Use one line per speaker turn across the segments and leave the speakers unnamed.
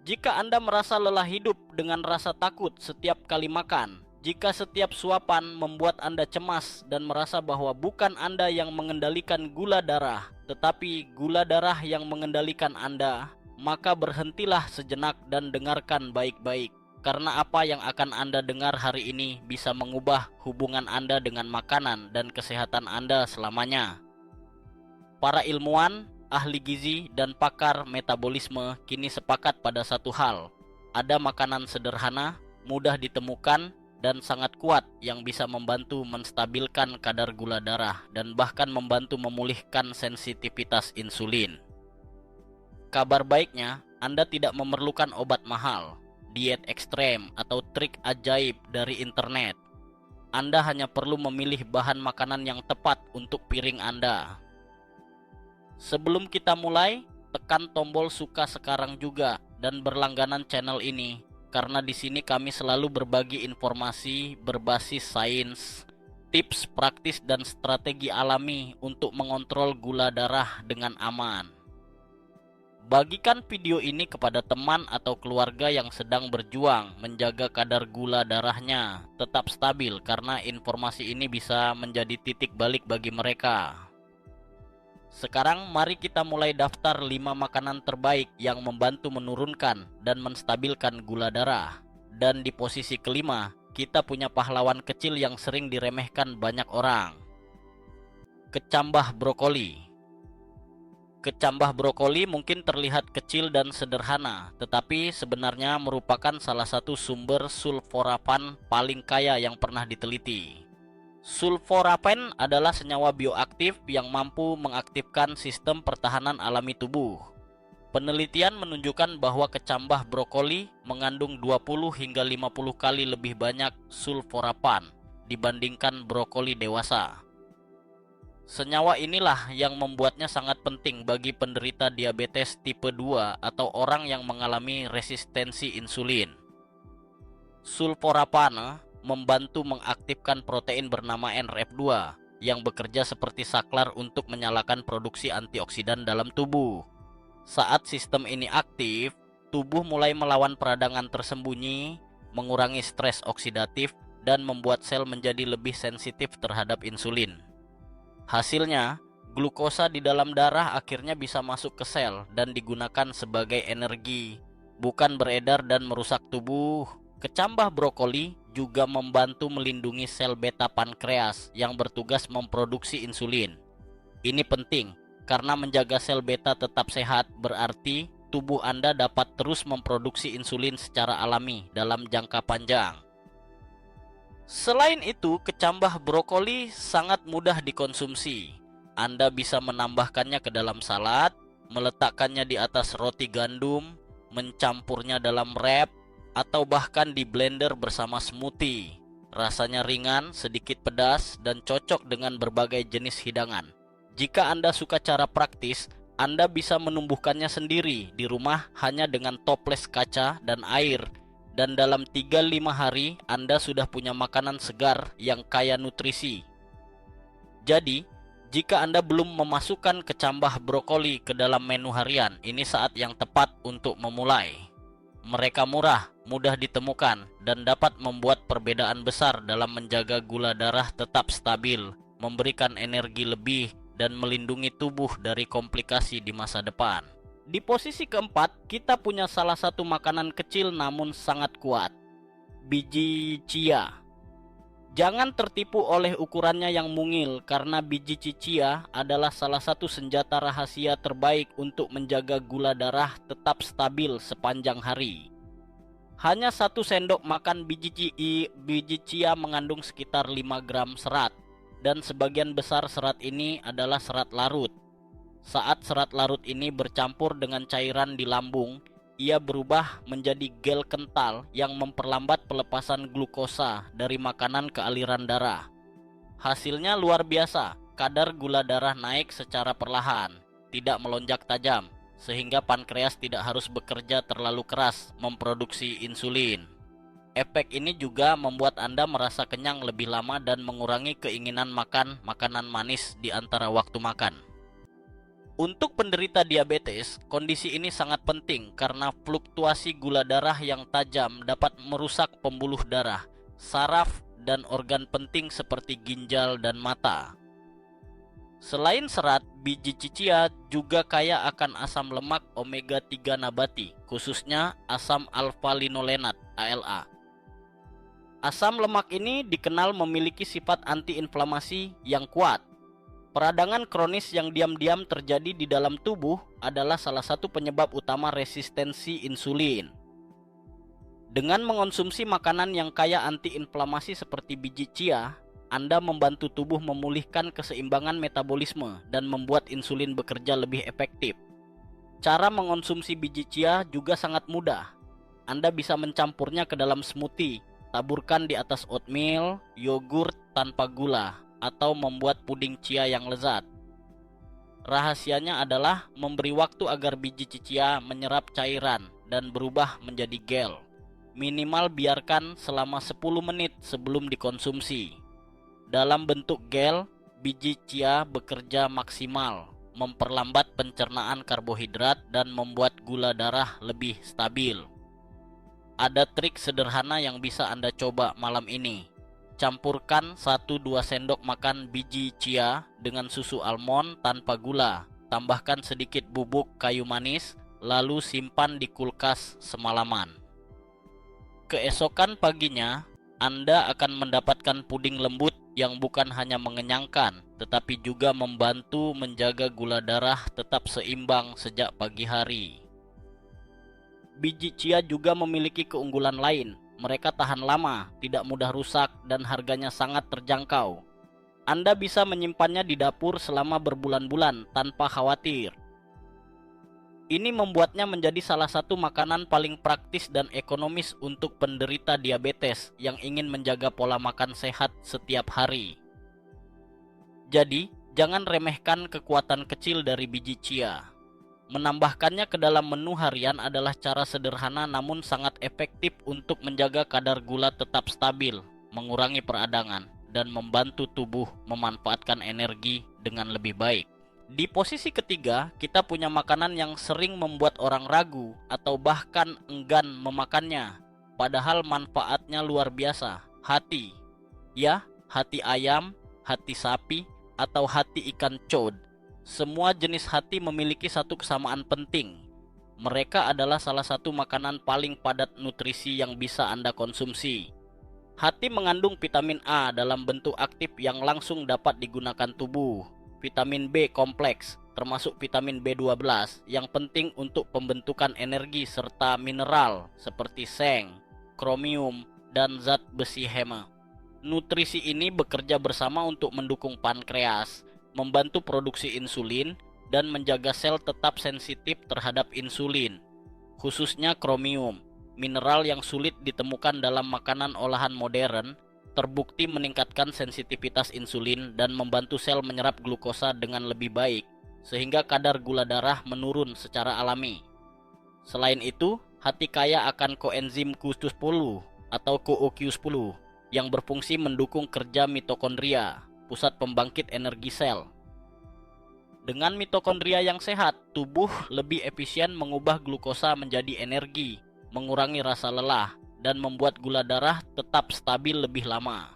Jika Anda merasa lelah hidup dengan rasa takut setiap kali makan, jika setiap suapan membuat Anda cemas dan merasa bahwa bukan Anda yang mengendalikan gula darah, tetapi gula darah yang mengendalikan Anda, maka berhentilah sejenak dan dengarkan baik-baik. Karena apa yang akan Anda dengar hari ini bisa mengubah hubungan Anda dengan makanan dan kesehatan Anda selamanya. Para ilmuwan, ahli gizi, dan pakar metabolisme kini sepakat pada satu hal. Ada makanan sederhana, mudah ditemukan, dan sangat kuat yang bisa membantu menstabilkan kadar gula darah dan bahkan membantu memulihkan sensitivitas insulin. Kabar baiknya, Anda tidak memerlukan obat mahal, diet ekstrem, atau trik ajaib dari internet. Anda hanya perlu memilih bahan makanan yang tepat untuk piring Anda. Sebelum kita mulai, tekan tombol suka sekarang juga dan berlangganan channel ini, karena di sini kami selalu berbagi informasi berbasis sains, tips praktis dan strategi alami untuk mengontrol gula darah dengan aman. Bagikan video ini kepada teman atau keluarga yang sedang berjuang menjaga kadar gula darahnya tetap stabil, karena informasi ini bisa menjadi titik balik bagi mereka. Sekarang mari kita mulai daftar 5 makanan terbaik yang membantu menurunkan dan menstabilkan gula darah. Dan di posisi kelima, kita punya pahlawan kecil yang sering diremehkan banyak orang. Kecambah brokoli. Kecambah brokoli mungkin terlihat kecil dan sederhana, tetapi sebenarnya merupakan salah satu sumber sulforapan paling kaya yang pernah diteliti. Sulforapen adalah senyawa bioaktif yang mampu mengaktifkan sistem pertahanan alami tubuh. Penelitian menunjukkan bahwa kecambah brokoli mengandung 20 hingga 50 kali lebih banyak sulforapan dibandingkan brokoli dewasa. Senyawa inilah yang membuatnya sangat penting bagi penderita diabetes tipe 2 atau orang yang mengalami resistensi insulin. Sulforapan membantu mengaktifkan protein bernama NRF2 yang bekerja seperti saklar untuk menyalakan produksi antioksidan dalam tubuh. Saat sistem ini aktif, tubuh mulai melawan peradangan tersembunyi, mengurangi stres oksidatif, dan membuat sel menjadi lebih sensitif terhadap insulin. Hasilnya, glukosa di dalam darah akhirnya bisa masuk ke sel dan digunakan sebagai energi, bukan beredar dan merusak tubuh. Kecambah brokoli juga membantu melindungi sel beta pankreas yang bertugas memproduksi insulin. Ini penting karena menjaga sel beta tetap sehat berarti tubuh Anda dapat terus memproduksi insulin secara alami dalam jangka panjang. Selain itu, kecambah brokoli sangat mudah dikonsumsi. Anda bisa menambahkannya ke dalam salad, meletakkannya di atas roti gandum, mencampurnya dalam wrap, atau bahkan di blender bersama smoothie. Rasanya ringan, sedikit pedas, dan cocok dengan berbagai jenis hidangan. Jika Anda suka cara praktis, Anda bisa menumbuhkannya sendiri di rumah hanya dengan toples kaca dan air. Dan dalam 3-5 hari, Anda sudah punya makanan segar yang kaya nutrisi. Jadi, jika Anda belum memasukkan kecambah brokoli ke dalam menu harian, ini saat yang tepat untuk memulai. Mereka murah, mudah ditemukan, dan dapat membuat perbedaan besar dalam menjaga gula darah tetap stabil, memberikan energi lebih, dan melindungi tubuh dari komplikasi di masa depan. Di posisi keempat, kita punya salah satu makanan kecil namun sangat kuat, biji chia. Jangan tertipu oleh ukurannya yang mungil, karena biji chia adalah salah satu senjata rahasia terbaik untuk menjaga gula darah tetap stabil sepanjang hari. Hanya 1 sendok makan biji chia mengandung sekitar 5 gram serat, dan sebagian besar serat ini adalah serat larut. Saat serat larut ini bercampur dengan cairan di lambung, ia berubah menjadi gel kental yang memperlambat pelepasan glukosa dari makanan ke aliran darah. Hasilnya luar biasa, kadar gula darah naik secara perlahan, tidak melonjak tajam, sehingga pankreas tidak harus bekerja terlalu keras memproduksi insulin. Efek ini juga membuat Anda merasa kenyang lebih lama dan mengurangi keinginan makan makanan manis di antara waktu makan. Untuk penderita diabetes, kondisi ini sangat penting karena fluktuasi gula darah yang tajam dapat merusak pembuluh darah, saraf, dan organ penting seperti ginjal dan mata. Selain serat, biji cicia juga kaya akan asam lemak omega 3 nabati, khususnya asam alfa-linolenat (ALA). Asam lemak ini dikenal memiliki sifat antiinflamasi yang kuat. Peradangan kronis yang diam-diam terjadi di dalam tubuh adalah salah satu penyebab utama resistensi insulin. Dengan mengonsumsi makanan yang kaya antiinflamasi seperti biji chia, Anda membantu tubuh memulihkan keseimbangan metabolisme dan membuat insulin bekerja lebih efektif. Cara mengonsumsi biji chia juga sangat mudah. Anda bisa mencampurnya ke dalam smoothie, taburkan di atas oatmeal, yogurt tanpa gula, atau membuat puding chia yang lezat. Rahasianya adalah memberi waktu agar biji chia menyerap cairan dan berubah menjadi gel. Minimal biarkan selama 10 menit sebelum dikonsumsi. Dalam bentuk gel, biji chia bekerja maksimal, memperlambat pencernaan karbohidrat dan membuat gula darah lebih stabil. Ada trik sederhana yang bisa Anda coba malam ini. Campurkan 1-2 sendok makan biji chia dengan susu almond tanpa gula. Tambahkan sedikit bubuk kayu manis, lalu simpan di kulkas semalaman. Keesokan paginya, Anda akan mendapatkan puding lembut yang bukan hanya mengenyangkan, tetapi juga membantu menjaga gula darah tetap seimbang sejak pagi hari. Biji chia juga memiliki keunggulan lain. Mereka tahan lama, tidak mudah rusak, dan harganya sangat terjangkau. Anda bisa menyimpannya di dapur selama berbulan-bulan tanpa khawatir. Ini membuatnya menjadi salah satu makanan paling praktis dan ekonomis untuk penderita diabetes yang ingin menjaga pola makan sehat setiap hari. Jadi, jangan remehkan kekuatan kecil dari biji chia. Menambahkannya ke dalam menu harian adalah cara sederhana namun sangat efektif untuk menjaga kadar gula tetap stabil, mengurangi peradangan, dan membantu tubuh memanfaatkan energi dengan lebih baik. Di posisi ketiga, kita punya makanan yang sering membuat orang ragu atau bahkan enggan memakannya, padahal manfaatnya luar biasa. Hati. Ya, hati ayam, hati sapi, atau hati ikan cod. Semua jenis hati memiliki satu kesamaan penting. Mereka adalah salah satu makanan paling padat nutrisi yang bisa Anda konsumsi. Hati mengandung vitamin A dalam bentuk aktif yang langsung dapat digunakan tubuh. Vitamin B kompleks, termasuk vitamin B12, yang penting untuk pembentukan energi serta mineral seperti seng, kromium, dan zat besi heme. Nutrisi ini bekerja bersama untuk mendukung pankreas, membantu produksi insulin, dan menjaga sel tetap sensitif terhadap insulin, khususnya kromium, mineral yang sulit ditemukan dalam makanan olahan modern, terbukti meningkatkan sensitivitas insulin dan membantu sel menyerap glukosa dengan lebih baik, sehingga kadar gula darah menurun secara alami. Selain itu, hati kaya akan koenzim Q10 atau CoQ10 yang berfungsi mendukung kerja mitokondria, pusat pembangkit energi sel. Dengan mitokondria yang sehat, tubuh lebih efisien mengubah glukosa menjadi energi, mengurangi rasa lelah, dan membuat gula darah tetap stabil lebih lama.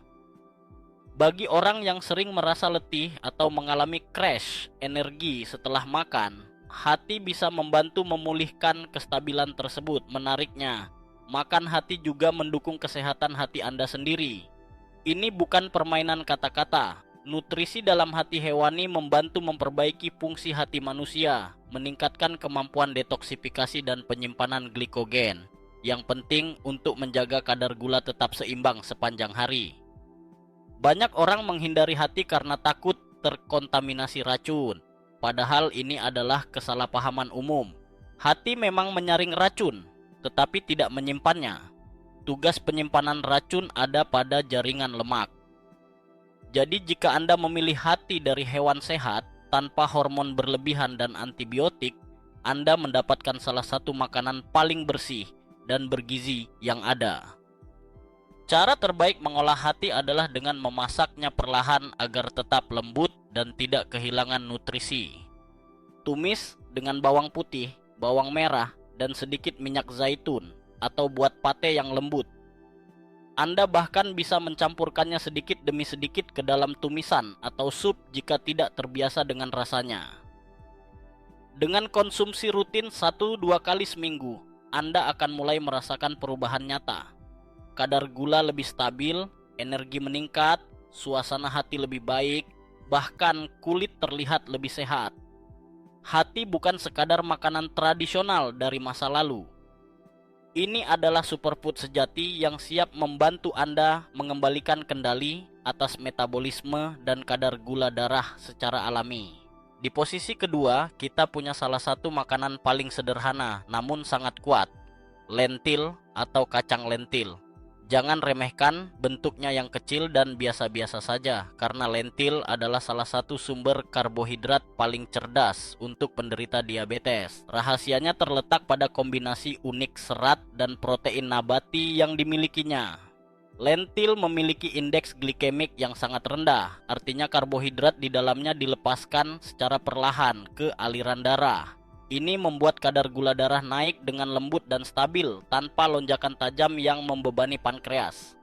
Bagi orang yang sering merasa letih atau mengalami crash energi setelah makan, hati bisa membantu memulihkan kestabilan tersebut. Menariknya, makan hati juga mendukung kesehatan hati Anda sendiri. Ini bukan permainan kata-kata. Nutrisi dalam hati hewani membantu memperbaiki fungsi hati manusia, meningkatkan kemampuan detoksifikasi dan penyimpanan glikogen, yang penting untuk menjaga kadar gula tetap seimbang sepanjang hari. Banyak orang menghindari hati karena takut terkontaminasi racun, padahal ini adalah kesalahpahaman umum. Hati memang menyaring racun, tetapi tidak menyimpannya. Tugas penyimpanan racun ada pada jaringan lemak. Jadi jika Anda memilih hati dari hewan sehat tanpa hormon berlebihan dan antibiotik, Anda mendapatkan salah satu makanan paling bersih dan bergizi yang ada. Cara terbaik mengolah hati adalah dengan memasaknya perlahan agar tetap lembut dan tidak kehilangan nutrisi. Tumis dengan bawang putih, bawang merah, dan sedikit minyak zaitun atau buat pate yang lembut. Anda bahkan bisa mencampurkannya sedikit demi sedikit ke dalam tumisan atau sup jika tidak terbiasa dengan rasanya. Dengan konsumsi rutin 1-2 kali seminggu, Anda akan mulai merasakan perubahan nyata. Kadar gula lebih stabil, energi meningkat, suasana hati lebih baik, bahkan kulit terlihat lebih sehat. Hati bukan sekadar makanan tradisional dari masa lalu. Ini adalah superfood sejati yang siap membantu Anda mengembalikan kendali atas metabolisme dan kadar gula darah secara alami. Di posisi kedua, kita punya salah satu makanan paling sederhana namun sangat kuat, lentil atau kacang lentil. Jangan remehkan bentuknya yang kecil dan biasa-biasa saja, karena lentil adalah salah satu sumber karbohidrat paling cerdas untuk penderita diabetes. Rahasianya terletak pada kombinasi unik serat dan protein nabati yang dimilikinya. Lentil memiliki indeks glikemik yang sangat rendah, artinya karbohidrat di dalamnya dilepaskan secara perlahan ke aliran darah. Ini membuat kadar gula darah naik dengan lembut dan stabil tanpa lonjakan tajam yang membebani pankreas.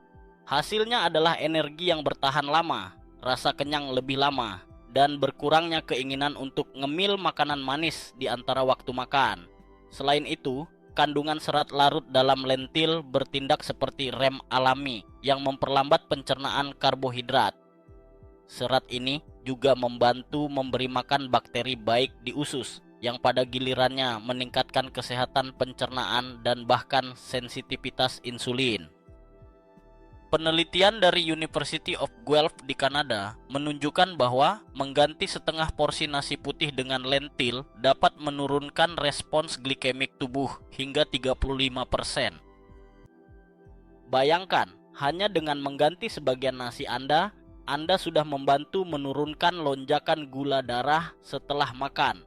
Hasilnya adalah energi yang bertahan lama, rasa kenyang lebih lama, dan berkurangnya keinginan untuk ngemil makanan manis di antara waktu makan. Selain itu, kandungan serat larut dalam lentil bertindak seperti rem alami yang memperlambat pencernaan karbohidrat. Serat ini juga membantu memberi makan bakteri baik di usus, yang pada gilirannya meningkatkan kesehatan pencernaan dan bahkan sensitivitas insulin. Penelitian dari University of Guelph di Kanada menunjukkan bahwa mengganti setengah porsi nasi putih dengan lentil dapat menurunkan respons glikemik tubuh hingga 35%. Bayangkan, hanya dengan mengganti sebagian nasi Anda sudah membantu menurunkan lonjakan gula darah setelah makan.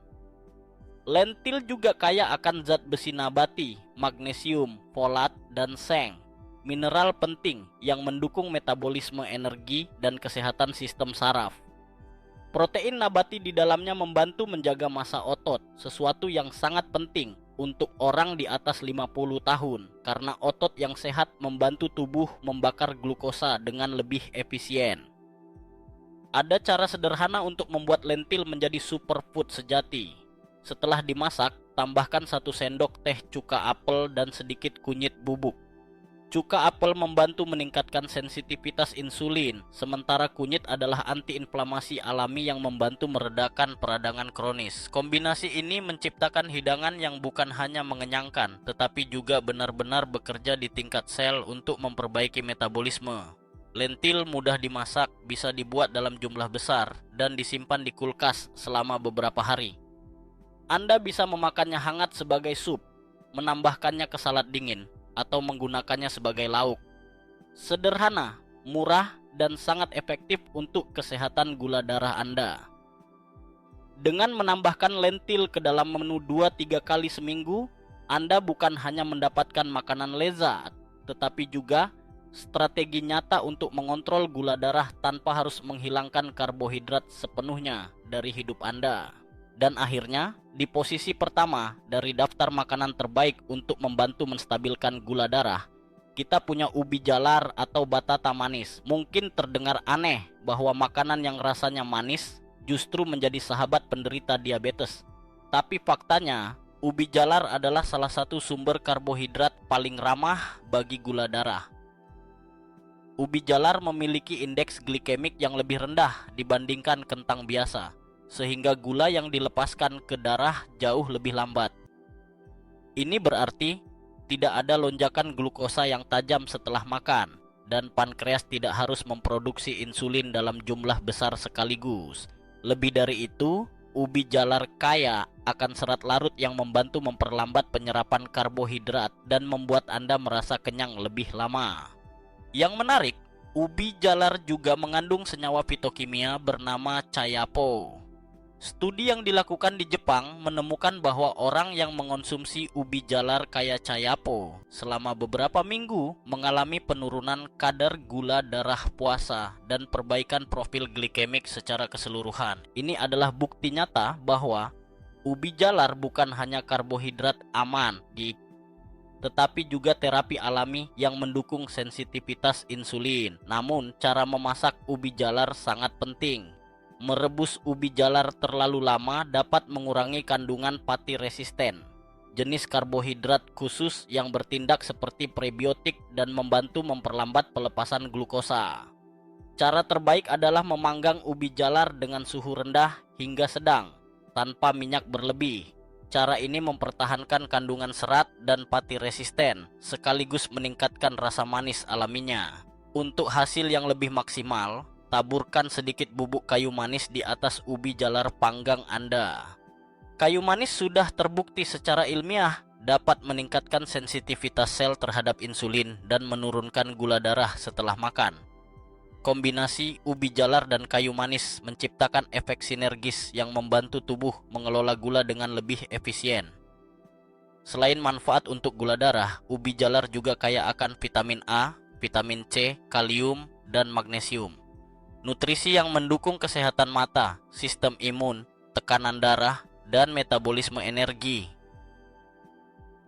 Lentil juga kaya akan zat besi nabati, magnesium, folat, dan seng, mineral penting yang mendukung metabolisme energi dan kesehatan sistem saraf. Protein nabati di dalamnya membantu menjaga massa otot, sesuatu yang sangat penting untuk orang di atas 50 tahun, karena otot yang sehat membantu tubuh membakar glukosa dengan lebih efisien. Ada cara sederhana untuk membuat lentil menjadi superfood sejati. Setelah dimasak, tambahkan 1 sendok teh cuka apel dan sedikit kunyit bubuk. Cuka apel membantu meningkatkan sensitivitas insulin, sementara kunyit adalah antiinflamasi alami yang membantu meredakan peradangan kronis. Kombinasi ini menciptakan hidangan yang bukan hanya mengenyangkan, tetapi juga benar-benar bekerja di tingkat sel untuk memperbaiki metabolisme. Lentil mudah dimasak, bisa dibuat dalam jumlah besar, dan disimpan di kulkas selama beberapa hari. Anda bisa memakannya hangat sebagai sup, menambahkannya ke salad dingin, atau menggunakannya sebagai lauk. Sederhana, murah, dan sangat efektif untuk kesehatan gula darah Anda. Dengan menambahkan lentil ke dalam menu 2-3 kali seminggu, Anda bukan hanya mendapatkan makanan lezat, tetapi juga strategi nyata untuk mengontrol gula darah tanpa harus menghilangkan karbohidrat sepenuhnya dari hidup Anda. Dan akhirnya, di posisi pertama dari daftar makanan terbaik untuk membantu menstabilkan gula darah, kita punya ubi jalar atau batata manis. Mungkin terdengar aneh bahwa makanan yang rasanya manis justru menjadi sahabat penderita diabetes. Tapi faktanya, ubi jalar adalah salah satu sumber karbohidrat paling ramah bagi gula darah. Ubi jalar memiliki indeks glikemik yang lebih rendah dibandingkan kentang biasa, sehingga gula yang dilepaskan ke darah jauh lebih lambat. Ini berarti tidak ada lonjakan glukosa yang tajam setelah makan, dan pankreas tidak harus memproduksi insulin dalam jumlah besar sekaligus. Lebih dari itu, ubi jalar kaya akan serat larut yang membantu memperlambat penyerapan karbohidrat dan membuat Anda merasa kenyang lebih lama. Yang menarik, ubi jalar juga mengandung senyawa fitokimia bernama chayapo. Studi yang dilakukan di Jepang menemukan bahwa orang yang mengonsumsi ubi jalar kaya chayapo selama beberapa minggu mengalami penurunan kadar gula darah puasa dan perbaikan profil glikemik secara keseluruhan. Ini adalah bukti nyata bahwa Ubi jalar bukan hanya karbohidrat aman, tetapi juga terapi alami yang mendukung sensitivitas insulin. Namun, cara memasak ubi jalar sangat penting. Merebus ubi jalar terlalu lama dapat mengurangi kandungan pati resisten, jenis karbohidrat khusus yang bertindak seperti prebiotik dan membantu memperlambat pelepasan glukosa. Cara terbaik adalah memanggang ubi jalar dengan suhu rendah hingga sedang, tanpa minyak berlebih. Cara ini mempertahankan kandungan serat dan pati resisten, sekaligus meningkatkan rasa manis alaminya. Untuk hasil yang lebih maksimal, taburkan sedikit bubuk kayu manis di atas ubi jalar panggang Anda. Kayu manis sudah terbukti secara ilmiah dapat meningkatkan sensitivitas sel terhadap insulin dan menurunkan gula darah setelah makan. Kombinasi ubi jalar dan kayu manis menciptakan efek sinergis yang membantu tubuh mengelola gula dengan lebih efisien. Selain manfaat untuk gula darah, ubi jalar juga kaya akan vitamin A, vitamin C, kalium, dan magnesium. Nutrisi yang mendukung kesehatan mata, sistem imun, tekanan darah, dan metabolisme energi.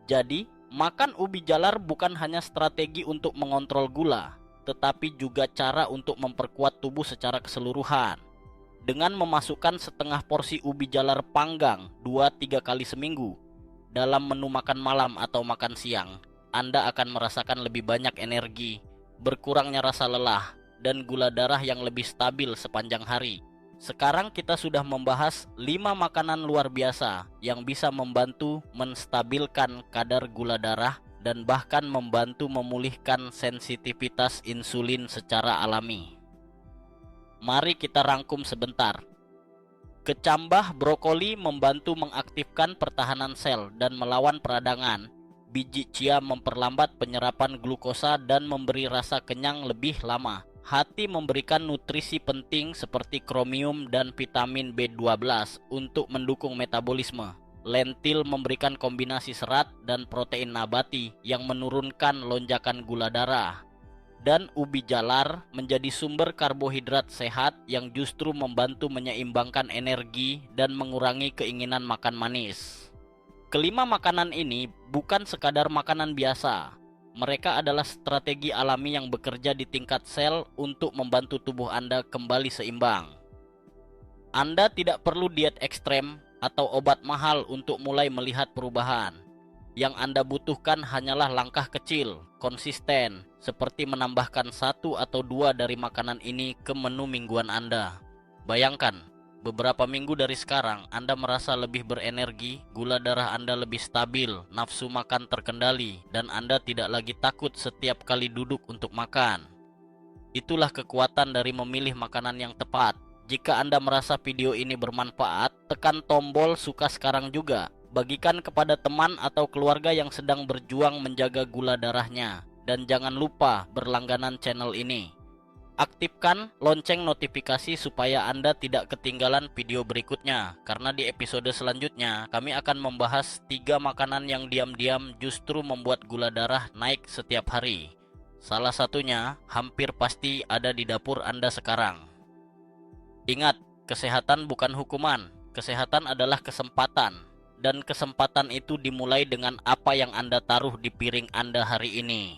Jadi, makan ubi jalar bukan hanya strategi untuk mengontrol gula, tetapi juga cara untuk memperkuat tubuh secara keseluruhan. Dengan memasukkan setengah porsi ubi jalar panggang 2-3 kali seminggu dalam menu makan malam atau makan siang, Anda akan merasakan lebih banyak energi, berkurangnya rasa lelah, dan gula darah yang lebih stabil sepanjang hari. Sekarang kita sudah membahas 5 makanan luar biasa yang bisa membantu menstabilkan kadar gula darah dan bahkan membantu memulihkan sensitivitas insulin secara alami. Mari kita rangkum sebentar. Kecambah brokoli membantu mengaktifkan pertahanan sel dan melawan peradangan. Biji chia memperlambat penyerapan glukosa dan memberi rasa kenyang lebih lama. Hati memberikan nutrisi penting seperti kromium dan vitamin B12 untuk mendukung metabolisme. Lentil memberikan kombinasi serat dan protein nabati yang menurunkan lonjakan gula darah. Dan ubi jalar menjadi sumber karbohidrat sehat yang justru membantu menyeimbangkan energi dan mengurangi keinginan makan manis. Kelima makanan ini bukan sekadar makanan biasa. Mereka adalah strategi alami yang bekerja di tingkat sel untuk membantu tubuh Anda kembali seimbang. Anda tidak perlu diet ekstrem atau obat mahal untuk mulai melihat perubahan. Yang Anda butuhkan hanyalah langkah kecil, konsisten, seperti menambahkan 1 atau 2 dari makanan ini ke menu mingguan Anda. Bayangkan, beberapa minggu dari sekarang Anda merasa lebih berenergi, gula darah Anda lebih stabil, nafsu makan terkendali, dan Anda tidak lagi takut setiap kali duduk untuk makan. Itulah kekuatan dari memilih makanan yang tepat. Jika Anda merasa video ini bermanfaat, tekan tombol suka sekarang juga. Bagikan kepada teman atau keluarga yang sedang berjuang menjaga gula darahnya. Dan jangan lupa berlangganan channel ini. Aktifkan lonceng notifikasi supaya Anda tidak ketinggalan video berikutnya. Karena di episode selanjutnya, kami akan membahas 3 makanan yang diam-diam justru membuat gula darah naik setiap hari. Salah satunya hampir pasti ada di dapur Anda sekarang. Ingat, kesehatan bukan hukuman, kesehatan adalah kesempatan, dan kesempatan itu dimulai dengan apa yang Anda taruh di piring Anda hari ini.